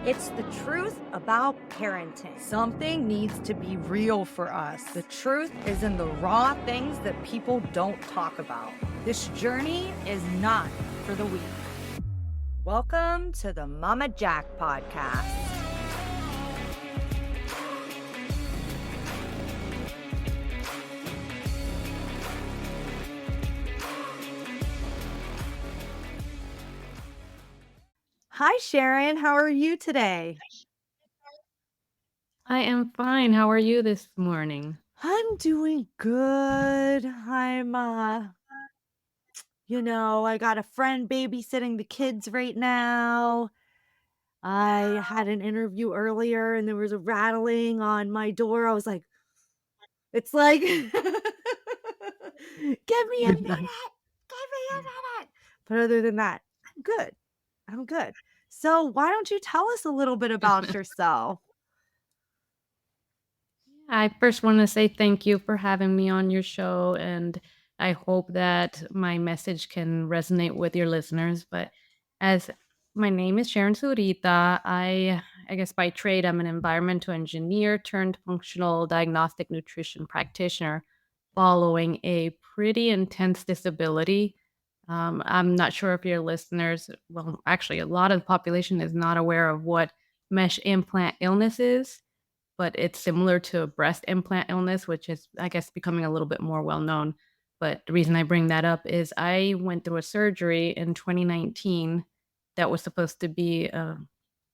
It's the truth about parenting. Something needs to be real for us. The truth is in the raw things that people don't talk about. This journey is not for the weak. Welcome to the Mama Jack podcast. Hi, Sharon. How are you today? I am fine. How are you this morning? I'm doing good. I got a friend babysitting the kids right now. I had an interview earlier and there was a rattling on my door. I was like, it's like, give me a minute. Give me a minute. But other than that, I'm good. I'm good. So why don't you tell us a little bit about yourself? I first want to say thank you for having me on your show, and I hope that my message can resonate with your listeners. But as my name is Sharon Surita, I guess by trade I'm an environmental engineer turned functional diagnostic nutrition practitioner, following a pretty intense disability. I'm not sure if your listeners, well, actually, a lot of the population is not aware of what mesh implant illness is, but it's similar to breast implant illness, which is, I guess, becoming a little bit more well known. But the reason I bring that up is I went through a surgery in 2019 that was supposed to be a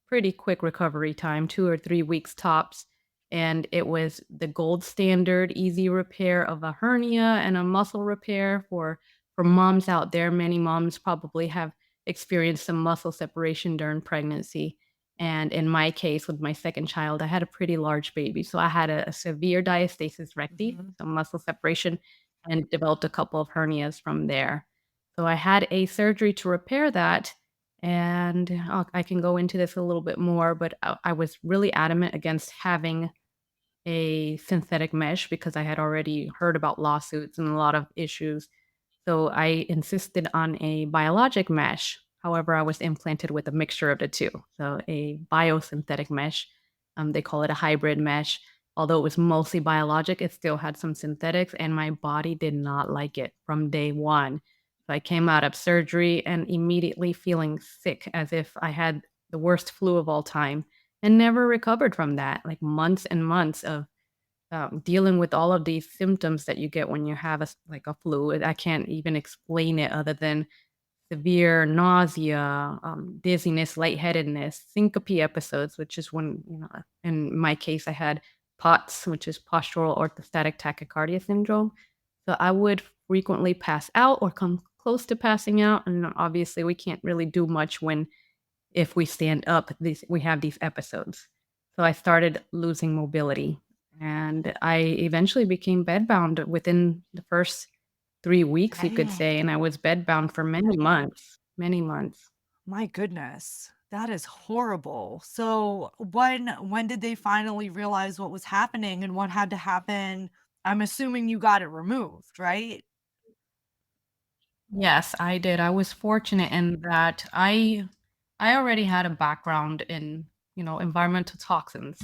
pretty quick recovery time, 2 or 3 weeks tops. And it was the gold standard easy repair of a hernia and a muscle repair for moms out there. Many moms probably have experienced some muscle separation during pregnancy. And in my case, with my second child, I had a pretty large baby. So I had a severe diastasis recti, Mhm. so muscle separation, and developed a couple of hernias from there. So I had a surgery to repair that. And I can go into this a little bit more, but I was really adamant against having a synthetic mesh because I had already heard about lawsuits and a lot of issues. So I insisted on a biologic mesh. However, I was implanted with a mixture of the two. So a biosynthetic mesh. They call it a hybrid mesh. Although it was mostly biologic, it still had some synthetics, and my body did not like it from day one. So I came out of surgery and immediately feeling sick as if I had the worst flu of all time and never recovered from that. Like months and months of dealing with all of these symptoms that you get when you have like a flu. I can't even explain it other than severe nausea, dizziness, lightheadedness, syncope episodes, which is when, in my case, I had POTS, which is postural orthostatic tachycardia syndrome. So I would frequently pass out or come close to passing out. And obviously, we can't really do much when, if we stand up, we have these episodes. So I started losing mobility, and I eventually became bedbound within the first 3 weeks, you could say, Dang. and I was bedbound for many months, many months. My goodness. That is horrible. So when did they finally realize what was happening and what had to happen? I'm assuming you got it removed, right? Yes, I did. I was fortunate in that I already had a background in, environmental toxins.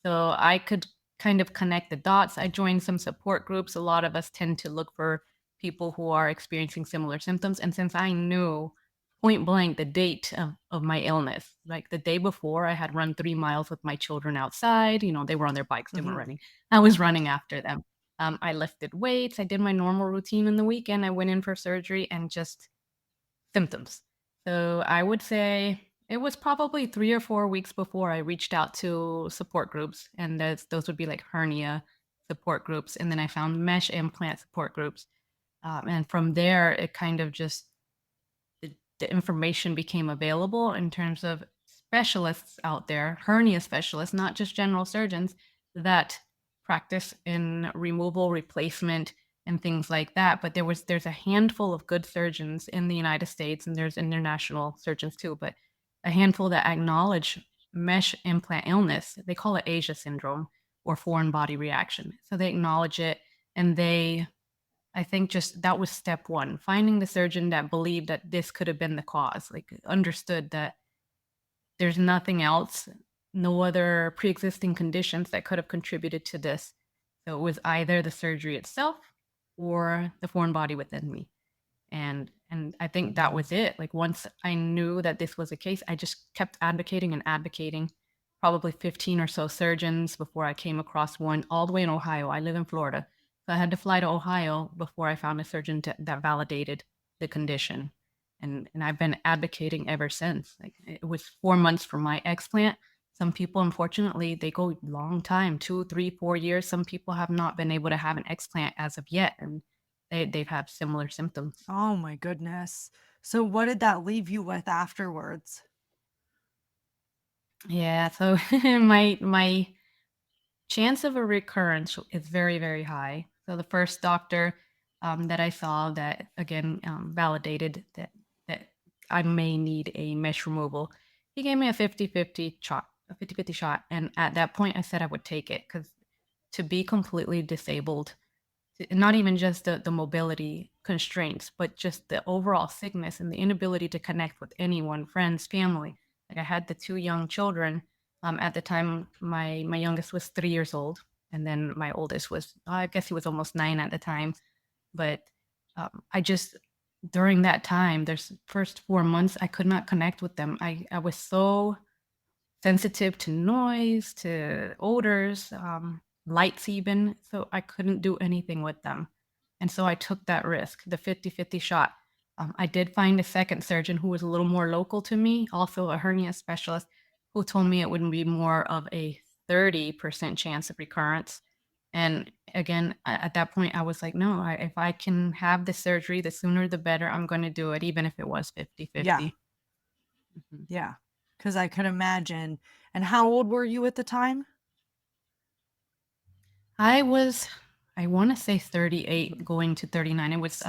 So I could kind of connect the dots. I joined some support groups. A lot of us tend to look for people who are experiencing similar symptoms. And since I knew point blank the date of my illness, like the day before, I had run 3 miles with my children outside. They were on their bikes, they were Mhm. running. I was running after them. I lifted weights. I did my normal routine in the weekend. I went in for surgery and just symptoms. So I would say it was probably 3 or 4 weeks before I reached out to support groups, and those would be like hernia support groups, and then I found mesh implant support groups, and from there it kind of just the information became available in terms of specialists out there, hernia specialists, not just general surgeons, that practice in removal, replacement, and things like that. But there's a handful of good surgeons in the United States, and there's international surgeons too, but a handful that acknowledge mesh implant illness. They call it Asia syndrome or foreign body reaction. So they acknowledge it, and I think just that was step one, finding the surgeon that believed that this could have been the cause, like, understood that there's nothing else, no other pre-existing conditions that could have contributed to this. So it was either the surgery itself or the foreign body within me. And I think that was it. Like once I knew that this was the case, I just kept advocating and advocating. Probably 15 or so surgeons before I came across one all the way in Ohio. I live in Florida. So I had to fly to Ohio before I found a surgeon that validated the condition. And I've been advocating ever since. Like it was 4 months for my explant. Some people, unfortunately, they go long time, 2, 3, 4 years. Some people have not been able to have an explant as of yet. And they've had similar symptoms. Oh my goodness. So what did that leave you with afterwards? Yeah, so my chance of a recurrence is very, very high. So the first doctor, that I saw that again, validated that I may need a mesh removal, he gave me a 50-50 shot, a 50-50 shot, and at that point, I said I would take it because to be completely disabled, not even just the mobility constraints, but just the overall sickness and the inability to connect with anyone, friends, family. Like I had the 2 young children, at the time, my youngest was 3 years old, and then my oldest was, I guess he was almost 9 at the time, but, I just during that time, there's first 4 months, I could not connect with them. I was so sensitive to noise, to odors, lights even, so I couldn't do anything with them. And so I took that risk, the 50-50 shot. I did find a second surgeon who was a little more local to me, also a hernia specialist, who told me it would be more of a 30% chance of recurrence. And again, at that point, I was like, no, if I can have the surgery, the sooner the better, I'm going to do it, even if it was Yeah, 50-50. Mhm. yeah. Because I could imagine. And how old were you at the time? I was I wanna say 38 going to 39. It was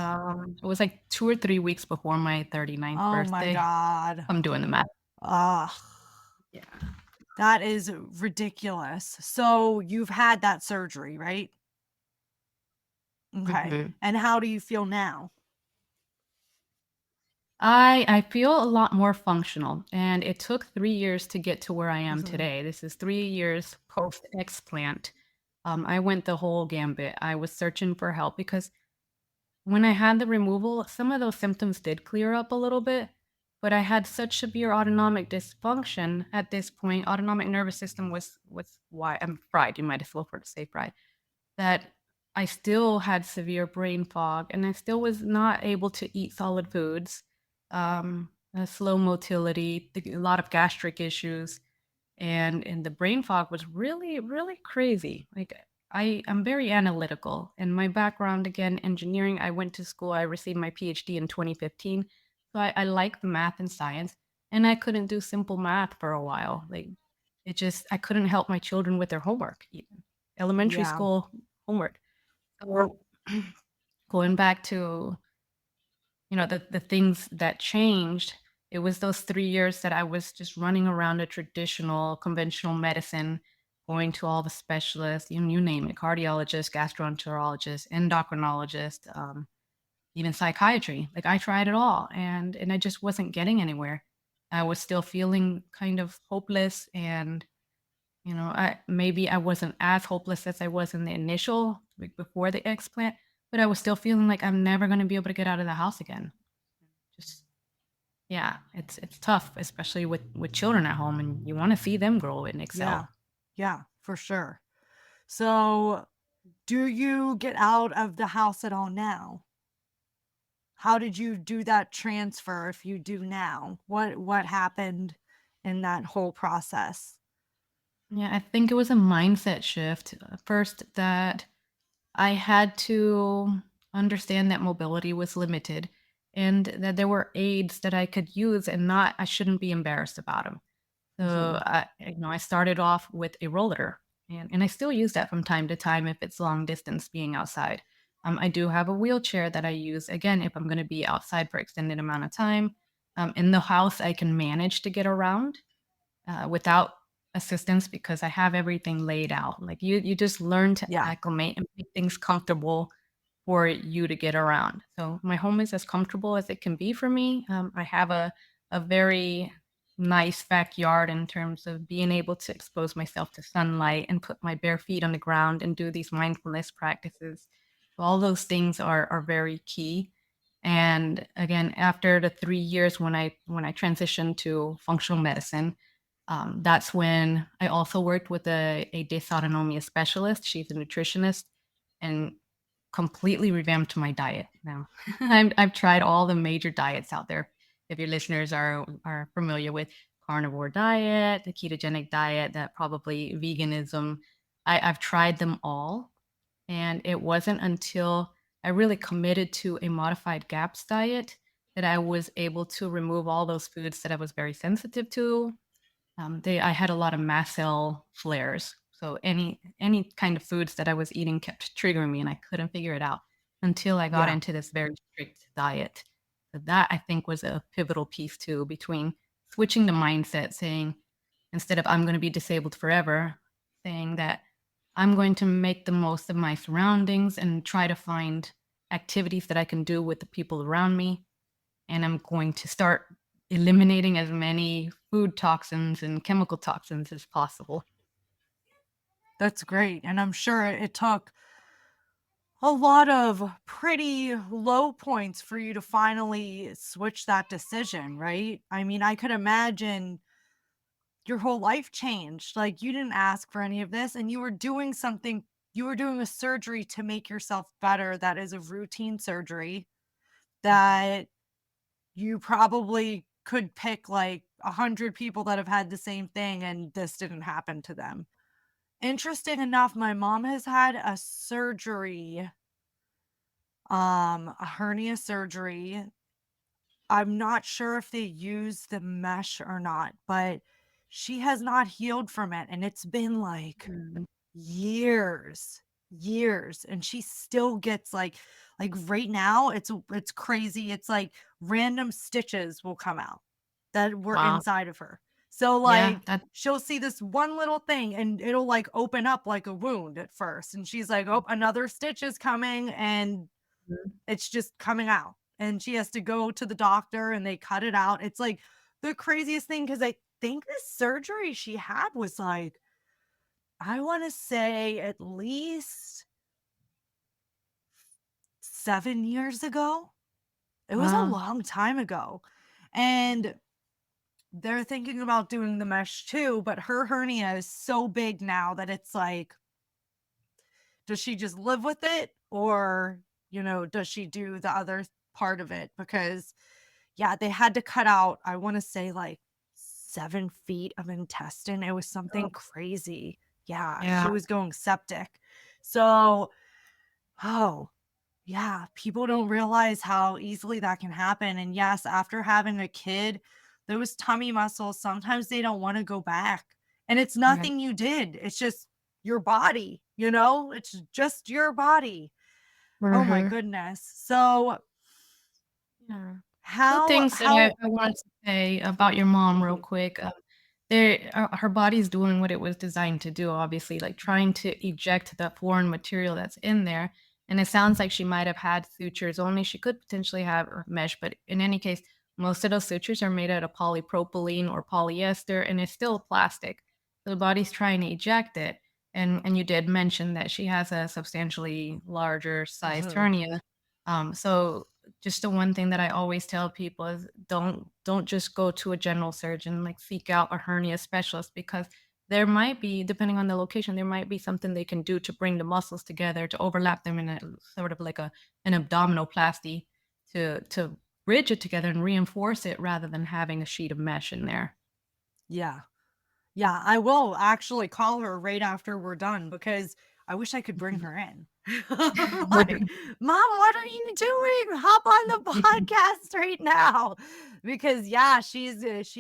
like 2 or 3 weeks before my 39th Oh my birthday. God. I'm doing the math. Ah, Yeah. that is ridiculous. So you've had that surgery, right? Okay. Mhm. And how do you feel now? I feel a lot more functional, and it took 3 years to get to where I am Mhm. today. This is 3 years post-explant. I went the whole gambit. I was searching for help because when I had the removal, some of those symptoms did clear up a little bit, but I had such severe autonomic dysfunction at this point. Autonomic nervous system was why I'm fried. You might as well for to say fried. That I still had severe brain fog, and I still was not able to eat solid foods. Slow motility, a lot of gastric issues, and the brain fog was really really crazy. Like I'm very analytical, and my background, again, engineering. I went to school, I received my PhD in 2015, so I like the math and science, and I couldn't do simple math for a while. Like it just I couldn't help my children with their homework, even elementary Yeah. school homework. So going back to, the things that changed, it was those 3 years that I was just running around a traditional, conventional medicine, going to all the specialists, you name it, cardiologist, gastroenterologist, endocrinologist, even psychiatry. Like, I tried it all, and I just wasn't getting anywhere. I was still feeling kind of hopeless, and, I wasn't as hopeless as I was in the initial, like, before the explant, but I was still feeling like I'm never gonna be able to get out of the house again. Just yeah, it's tough, especially with children at home, and you wanna see them grow and Yeah. excel. Yeah, for sure. So do you get out of the house at all now? How did you do that transfer if you do now? What happened in that whole process? Yeah, I think it was a mindset shift, first that I had to understand that mobility was limited and that there were aids that I could use and not I shouldn't be embarrassed about them. So, Mhm. I started off with a rollator, and I still use that from time to time if it's long distance being outside. I do have a wheelchair that I use, again, if I'm gonna be outside for extended amount of time. In the house, I can manage to get around, without assistance because I have everything laid out. Like, you just learn to Yeah. acclimate and make things comfortable for you to get around. So my home is as comfortable as it can be for me. I have a very nice backyard in terms of being able to expose myself to sunlight and put my bare feet on the ground and do these mindfulness practices. So all those things are very key. And again, after the 3 years when I transitioned to functional medicine, that's when I also worked with a dysautonomia specialist. She's a nutritionist and completely revamped my diet now. I've tried all the major diets out there. If your listeners are familiar with carnivore diet, the ketogenic diet, that probably veganism, I've tried them all. And it wasn't until I really committed to a modified GAPS diet that I was able to remove all those foods that I was very sensitive to. I had a lot of mast cell flares, so any kind of foods that I was eating kept triggering me, and I couldn't figure it out until I got Yeah, into this very strict diet. So that I think was a pivotal piece too, between switching the mindset, saying instead of "I'm gonna be disabled forever," saying that I'm going to make the most of my surroundings and try to find activities that I can do with the people around me, and I'm going to start eliminating as many food toxins and chemical toxins as possible. that's great. And I'm sure it took a lot of pretty low points for you to finally switch that decision, right? I mean, I could imagine your whole life changed. Like, you didn't ask for any of this, and you were doing something, you were doing a surgery to make yourself better that is a routine surgery that you probably could pick like 100 people that have had the same thing, and this didn't happen to them. Interesting enough, my mom has had a surgery, a hernia surgery. I'm not sure if they use the mesh or not, but she has not healed from it, and it's been like Mm. years, years, and she still gets like right now, it's crazy. It's like random stitches will come out that were Wow. inside of her. So Yeah, like that she'll see this one little thing and it'll like open up like a wound at first, and she's like, "Oh, another stitch is coming," and Mhm. it's just coming out. And she has to go to the doctor and they cut it out. It's like the craziest thing because I think the surgery she had was like, I want to say at least 7 years ago. It was a Wow. long time ago. And they're thinking about doing the mesh too, but her hernia is so big now that it's like, does she just live with it? Or, does she do the other part of it? Because, yeah, they had to cut out, I want to say like 7 feet of intestine. It was something Oh, crazy. Yeah, yeah, she was going septic. So, oh, yeah, people don't realize how easily that can happen. And yes, after having a kid, those tummy muscles, sometimes they don't want to go back. And it's right. nothing you did, it's just your body, it's just your body. Oh my Mhm. goodness. So, Yeah. Two how, things that I wanted to say about your mom real mhm, quick. There, her body's doing what it was designed to do, obviously, like trying to eject the foreign material that's in there. And it sounds like she might have had sutures only. She could potentially have or mesh, but in any case, most of those sutures are made out of polypropylene or polyester, and it's still plastic. So the body's trying to eject it. And you did mention that she has a substantially larger sized mhm, hernia. So just the one thing that I always tell people is don't just go to a general surgeon, like seek out a hernia specialist because there might be, depending on the location, there might be something they can do to bring the muscles together, to overlap them in a sort of like an abdominoplasty to bridge it together and reinforce it rather than having a sheet of mesh in there. yeah. Yeah, I will actually call her right after we're done because I wish I could bring her in. I'm like, "Mom, what are you doing? Hop on the podcast right now." Because yeah, she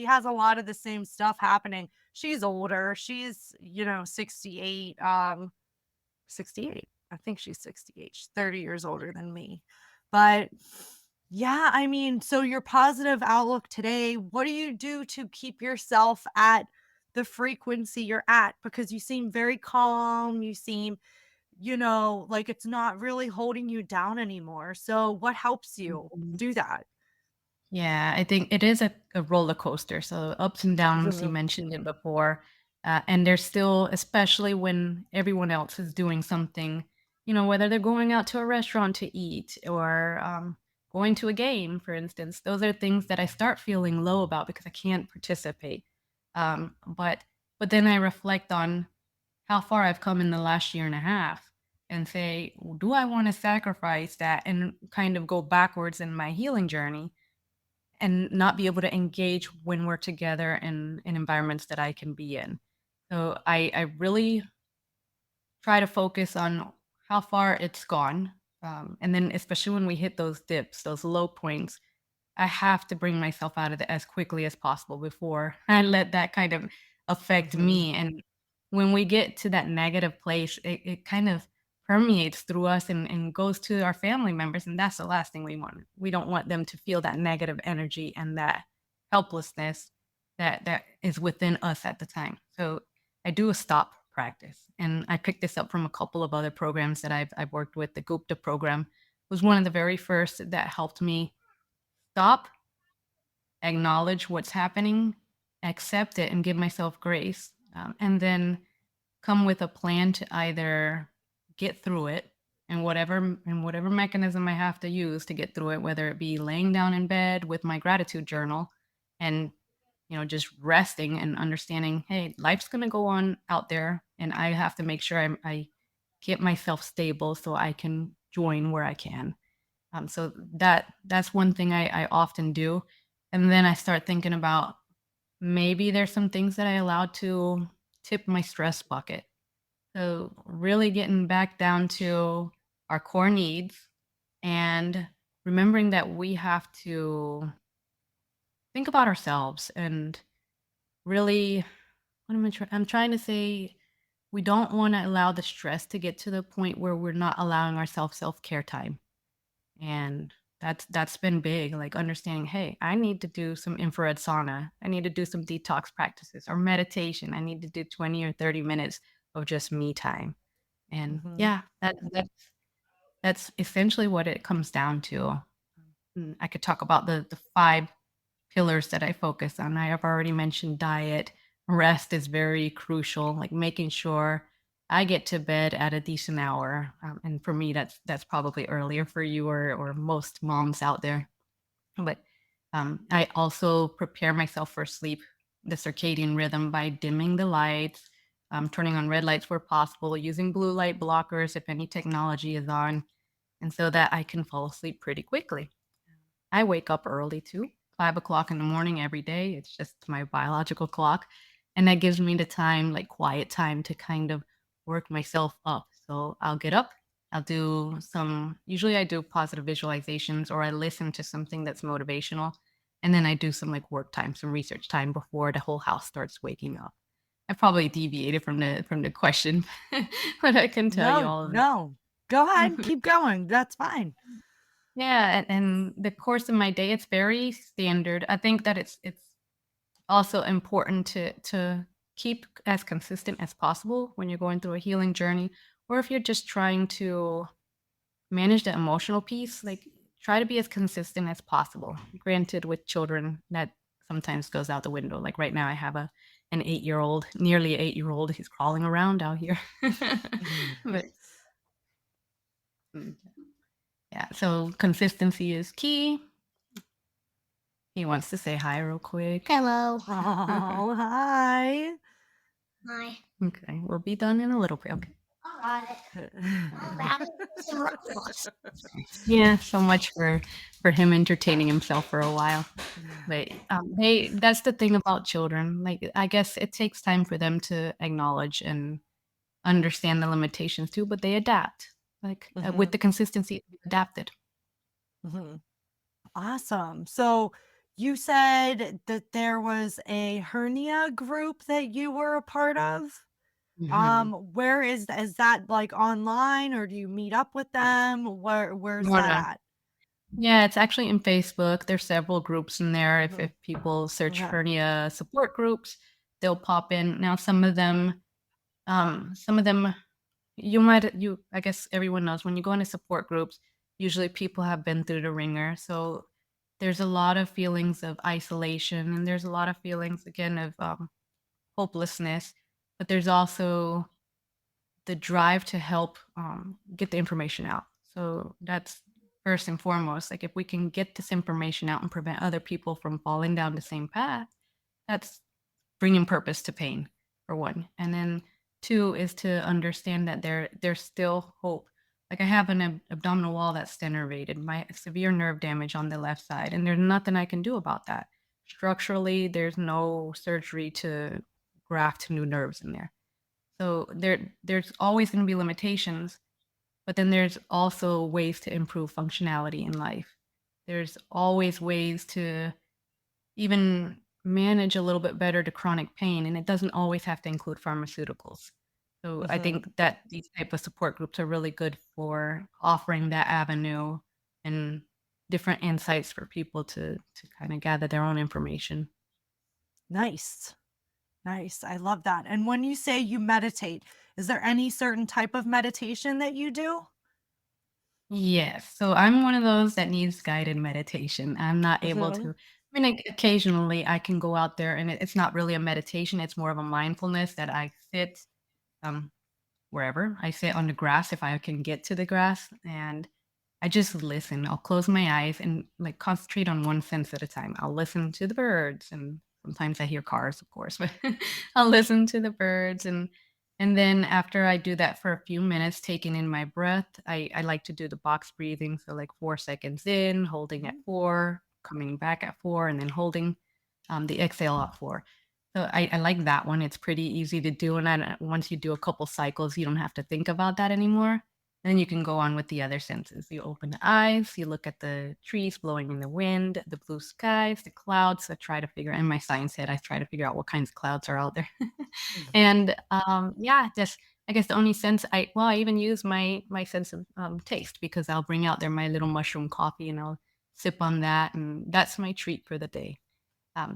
has a lot of the same stuff happening. She's older. She's, 68, 68. I think she's 68. She's 30 years older than me. But yeah, I mean, so your positive outlook today, what do you do to keep yourself at the frequency you're at? Because you seem very calm. You seem, like it's not really holding you down anymore. So what helps you Mhm. do that? Yeah, I think it is a roller coaster. So ups and downs, you mentioned it before. And there's still, especially when everyone else is doing something, whether they're going out to a restaurant to eat or going to a game, for instance, those are things that I start feeling low about because I can't participate. But then I reflect on how far I've come in the last year and a half and say, "Well, do I want to sacrifice that and kind of go backwards in my healing journey and not be able to engage when we're together in environments that I can be in?" So I really try to focus on how far it's gone. And then especially when we hit those dips, those low points, I have to bring myself out of it as quickly as possible before I let that kind of affect Mhm. me. And when we get to that negative place, it kind of permeates through us and goes to our family members. And that's the last thing we want. We don't want them to feel that negative energy and that helplessness that is within us at the time. So I do a stop practice. And I picked this up from a couple of other programs that I've worked with. The Gupta program was one of the very first that helped me stop, acknowledge what's happening, accept it, and give myself grace. And then come with a plan to either get through it and whatever mechanism I have to use to get through it, whether it be laying down in bed with my gratitude journal and just resting and understanding, hey, life's gonna go on out there, and I have to make sure I get myself stable so I can join where I can. So that's one thing I often do. And then I start thinking about maybe there's some things that I allowed to tip my stress bucket. So really getting back down to our core needs and remembering that we have to think about ourselves and really I'm trying to say we don't want to allow the stress to get to the point where we're not allowing ourselves self-care time. And that's been big, like understanding, hey, I need to do some infrared sauna. I need to do some detox practices or meditation. I need to do 20 or 30 minutes of just me time. And Mhm. yeah, that's essentially what it comes down to. I could talk about the five pillars that I focus on. I have already mentioned diet. Rest is very crucial, like making sure I get to bed at a decent hour. And for me, that's probably earlier for you or most moms out there. But I also prepare myself for sleep, the circadian rhythm by dimming the lights, turning on red lights where possible, using blue light blockers if any technology is on, and so that I can fall asleep pretty quickly. I wake up early too, 5 o'clock in the morning every day. It's just my biological clock. And that gives me the time, like quiet time to kind of work myself up. So I'll get up, usually I do positive visualizations or I listen to something that's motivational. And then I do some like work time, some research time before the whole house starts waking up. I probably deviated from the question, but I can tell you No, all of no. Go ahead, it. keep going, that's fine. Yeah, and the course of my day, it's very standard. I think that it's also important to keep as consistent as possible when you're going through a healing journey, or if you're just trying to manage the emotional piece, like try to be as consistent as possible. Granted, with children, that sometimes goes out the window. Like right now, I have an 8-year old, nearly 8-year old. He's crawling around out here, but mm, yeah. So consistency is key. He wants to say hi real quick. Hello. Oh, hi. Hi. Okay, we'll be done in a little bit. Okay. Yeah, so much for him entertaining himself for a while. But they that's the thing about children. Like I guess it takes time for them to acknowledge and understand the limitations too, but they adapt. Like with Mhm, the consistency, they adapted. mhm. Awesome. So you said that there was a hernia group that you were a part of? Mhm. Where is that, like, online, or do you meet up with them? Where's No, that no. at? Yeah, it's actually in Facebook. There's several groups in there. If Mhm. people search Okay. hernia support groups, they'll pop in. Now some of them you I guess everyone knows when you go into support groups, usually people have been through the ringer. So there's a lot of feelings of isolation, and there's a lot of feelings again of hopelessness, but there's also the drive to help get the information out. So that's first and foremost. Like if we can get this information out and prevent other people from falling down the same path, that's bringing purpose to pain, for one. And then two is to understand that there's still hope. Like I have an abdominal wall that's denervated, my severe nerve damage on the left side, and there's nothing I can do about that. Structurally, there's no surgery to graft new nerves in there. So there's always going to be limitations, but then there's also ways to improve functionality in life. There's always ways to even manage a little bit better to chronic pain, and it doesn't always have to include pharmaceuticals. So I Mhm. think that these type of support groups are really good for offering that avenue and different insights for people to kind of gather their own information. Nice. Nice. I love that. And when you say you meditate, is there any certain type of meditation that you do? Yes. So I'm one of those that needs guided meditation. I'm not able Mhm. to. I mean, occasionally I can go out there and it's not really a meditation. It's more of a mindfulness that I sit um, wherever. I sit on the grass if I can get to the grass and I just listen. I'll close my eyes and like concentrate on one sense at a time. I'll listen to the birds and sometimes I hear cars, of course, but I'll listen to the birds and then after I do that for a few minutes, taking in my breath, I like to do the box breathing. So like 4 seconds in, holding at Mhm. 4, coming back at 4, and then holding the exhale at 4. So I like that one. It's pretty easy to do, and then once you do a couple cycles, you don't have to think about that anymore. Then you can go on with the other senses. You open the eyes, you look at the trees blowing in the wind, the blue skies, the clouds. I try to figure in my science head, I try to figure out what kinds of clouds are out there. And yeah, just I guess the only sense I even use my sense of taste because I'll bring out there my little mushroom coffee and I'll sip on that, and that's my treat for the day.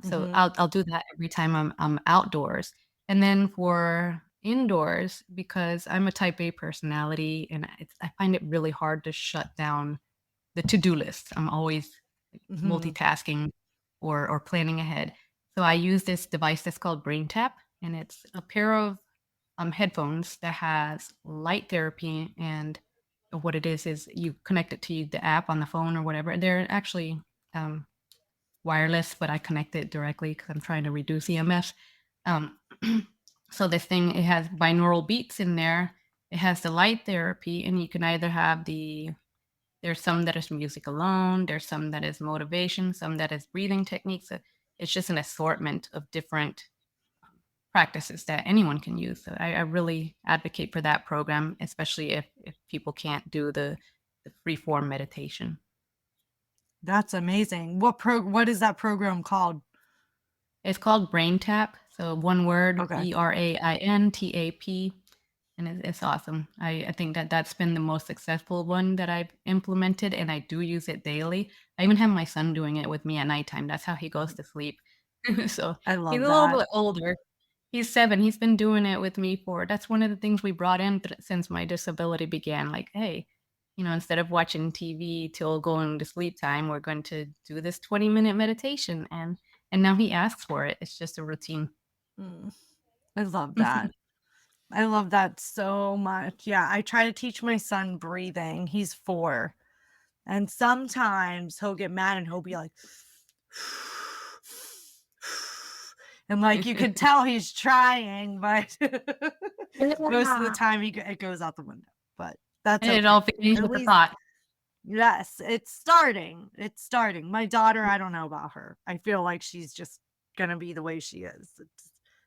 So Mhm. I'll do that every time I'm outdoors. And then for indoors, because I'm a type A personality and I find it really hard to shut down the to-do list. I'm always like, Mhm. multitasking or planning ahead. So I use this device that's called Brain Tap, and it's a pair of headphones that has light therapy. And what it is you connect it to the app on the phone or whatever. They're actually um, wireless, but I connect it directly because I'm trying to reduce EMS. Um, so this thing, it has binaural beats in there. It has the light therapy, and you can either have there's some that is music alone, there's some that is motivation, some that is breathing techniques. It's just an assortment of different practices that anyone can use. So I really advocate for that program, especially if people can't do the free form meditation. That's amazing. What is that program called? It's called Brain Tap, so one word, Okay. BRAINTAP, and it's awesome. I think that that's been the most successful one that I've implemented, and I do use it daily. I even have my son doing it with me at nighttime. That's how he goes to sleep. So, I he's love a little that. bit older. He's 7. He's been doing it with me for that's one of the things we brought in since my disability began, like, "Hey, instead of watching TV till going to sleep time, we're going to do this 20-minute meditation," and now he asks for it. It's just a routine. Mm, I love that. I love that so much. Yeah, I try to teach my son breathing. He's 4, and sometimes he'll get mad and he'll be like, and like you can tell he's trying, but most of the Yeah. time it goes out the window. But that's And it okay. all begins At with a least thought. yes, it's starting. It's starting. My daughter, I don't know about her. I feel like she's just gonna be the way she is.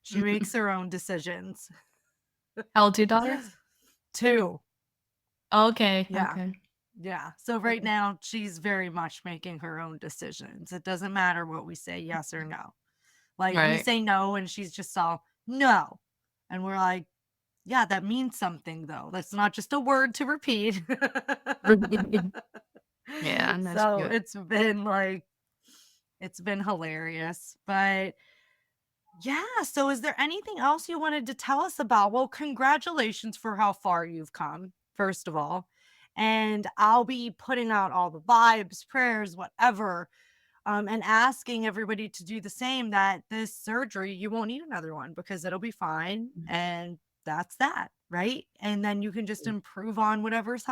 She makes her own decisions. How old's your daughter? 2. Okay, Yeah. okay. Yeah. So right now she's very much making her own decisions. It doesn't matter what we say, yes or no. Like we Right. say no and she's just all no. And we're like, yeah, that means something though. That's not just a word to repeat. Yeah, and that's So good. it's been hilarious. But yeah, so is there anything else you wanted to tell us about? Well, congratulations for how far you've come, first of all. And I'll be putting out all the vibes, prayers, whatever, and asking everybody to do the same, that this surgery, you won't need another one because it'll be fine. And that's that. Right. And then you can just improve on whatever's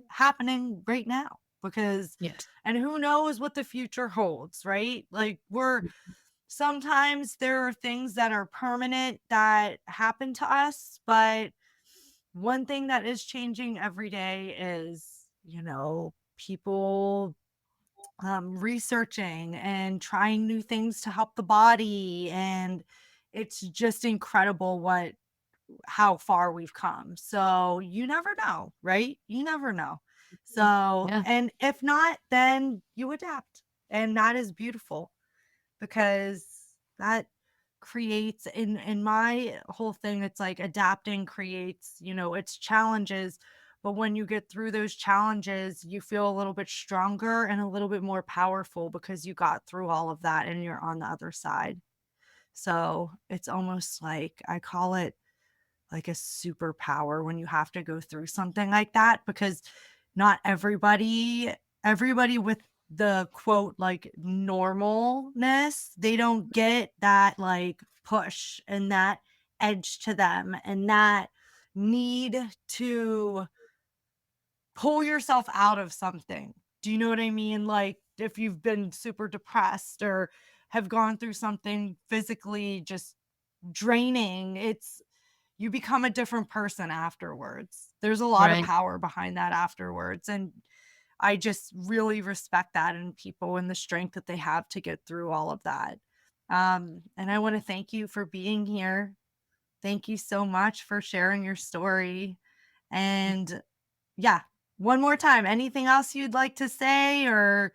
happening right now because, Yes. and who knows what the future holds. Right. Like sometimes there are things that are permanent that happen to us, but one thing that is changing every day is, people researching and trying new things to help the body. And it's just incredible how far we've come. So you never know, right? You never know. So, Yeah. and if not, then you adapt. And that is beautiful because that creates in my whole thing, it's like adapting creates, it's challenges, but when you get through those challenges you feel a little bit stronger and a little bit more powerful because you got through all of that and you're on the other side. So it's almost like I call it like a superpower when you have to go through something like that because not everybody with the quote like normalness, they don't get that like push and that edge to them and that need to pull yourself out of something. Do you know what I mean? Like if you've been super depressed or have gone through something physically just draining, you become a different person afterwards. There's a lot of Right. power behind that afterwards. And I just really respect that in people and the strength that they have to get through all of that. And I want to thank you for being here. Thank you so much for sharing your story. And yeah, one more time, anything else you'd like to say, or,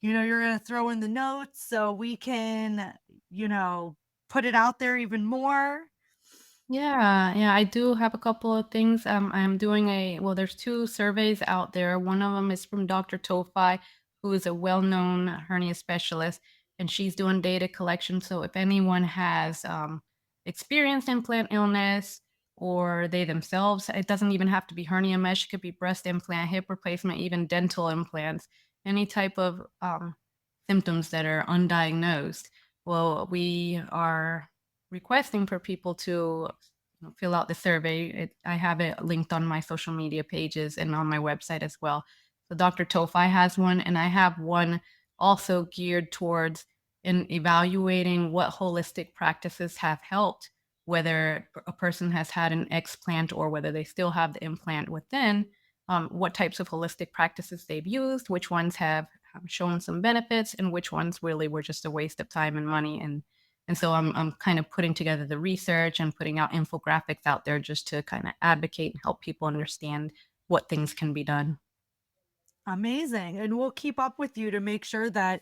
you're going to throw in the notes so we can, you know, put it out there even more? Yeah, yeah, I do have a couple of things. I'm doing there's two surveys out there. One of them is from Dr. Tofi, who is a well-known hernia specialist, and she's doing data collection. So if anyone has experienced implant illness or they themselves, it doesn't even have to be hernia mesh, it could be breast implant, hip replacement, even dental implants, any type of symptoms that are undiagnosed. Well, we are requesting for people to fill out the survey. I have it linked on my social media pages and on my website as well. So Dr. Tofi has one, and I have one also geared towards in evaluating what holistic practices have helped, whether a person has had an explant or whether they still have the implant within, what types of holistic practices they've used, which ones have shown some benefits, and which ones really were just a waste of time and money. And so I'm kind of putting together the research and putting out infographics out there just to kind of advocate and help people understand what things can be done. Amazing. And we'll keep up with you to make sure that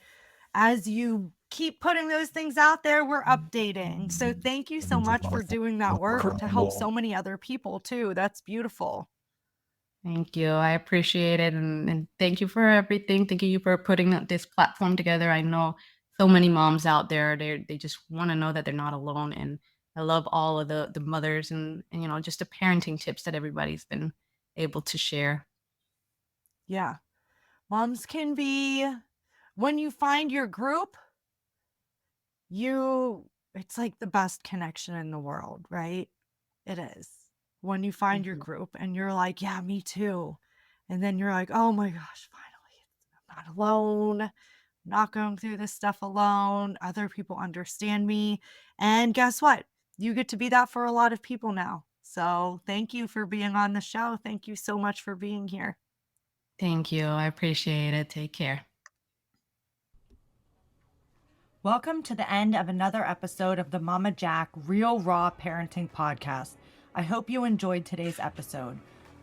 as you keep putting those things out there, we're updating. So thank you so much for doing that work to help so many other people too. That's beautiful. Thank you. I appreciate it. And thank you for everything. Thank you for putting this platform together. I know so many moms out there, they just want to know that they're not alone. And I love all of the mothers and just the parenting tips that everybody's been able to share. Yeah. Moms can be, when you find your group, it's like the best connection in the world, right? It is. When you find your Mhm. group and you're like, yeah, me too. And then you're like, oh my gosh, finally, I'm not alone. I'm not going through this stuff alone. Other people understand me. And guess what? You get to be that for a lot of people now. So thank you for being on the show. Thank you so much for being here. Thank you. I appreciate it. Take care. Welcome to the end of another episode of the Mama Jack Real Raw Parenting Podcast. I hope you enjoyed today's episode.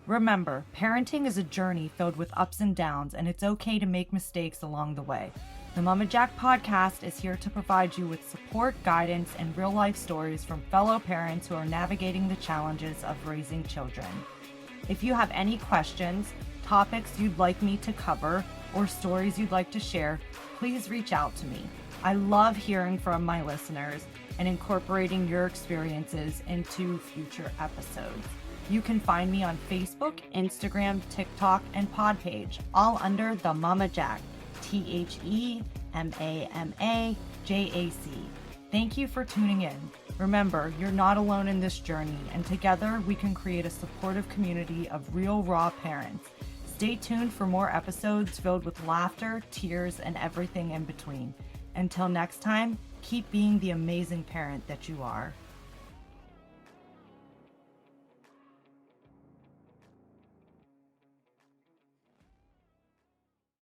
Remember, parenting is a journey filled with ups and downs, and it's okay to make mistakes along the way. The Mama Jack Podcast is here to provide you with support, guidance, and real life stories from fellow parents who are navigating the challenges of raising children. If you have any questions, topics you'd like me to cover, or stories you'd like to share, please reach out to me. I love hearing from my listeners and incorporating your experiences into future episodes. You can find me on Facebook, Instagram, TikTok, and Podpage, all under The Mama Jack. TheMamaJac. Thank you for tuning in. Remember, you're not alone in this journey, and together we can create a supportive community of real, raw parents. Stay tuned for more episodes filled with laughter, tears, and everything in between. Until next time, keep being the amazing parent that you are.